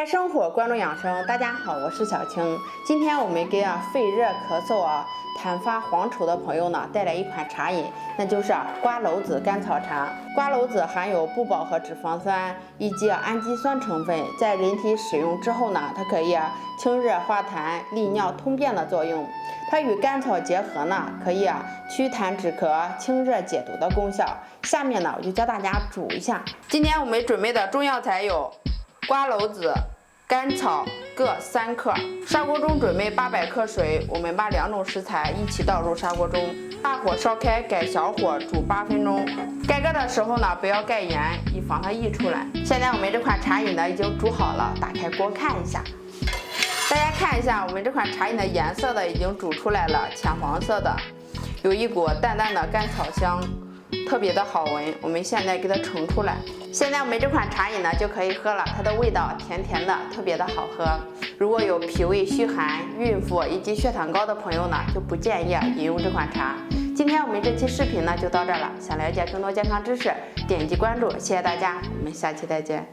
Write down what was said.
爱生活，关注养生。大家好，我是小青。今天我们给肺热咳嗽痰发黄稠的朋友呢带来一款茶饮，那就是瓜蒌子甘草茶。瓜蒌子含有不饱和脂肪酸以及氨基酸成分，在人体使用之后呢，它可以清热化痰、利尿通便的作用。它与甘草结合呢，可以祛痰止咳、清热解毒的功效。下面呢，我就教大家煮一下。今天我们准备的中药材有瓜蒌子、甘草各3克，砂锅中准备800克水，我们把2种食材一起倒入砂锅中，大火烧开，改小火煮8分钟。盖盖的时候呢，不要盖严，以防它溢出来。现在我们这款茶饮呢已经煮好了，打开锅看一下。大家看一下，我们这款茶饮的颜色已经煮出来了，浅黄色的，有一股淡淡的甘草香，特别的好闻。我们现在给它盛出来。现在我们这款茶饮呢就可以喝了，它的味道甜甜的，特别的好喝。如果有脾胃虚寒、孕妇以及血糖高的朋友呢，就不建议饮用这款茶。今天我们这期视频呢就到这儿了，想了解更多健康知识，点击关注，谢谢大家，我们下期再见。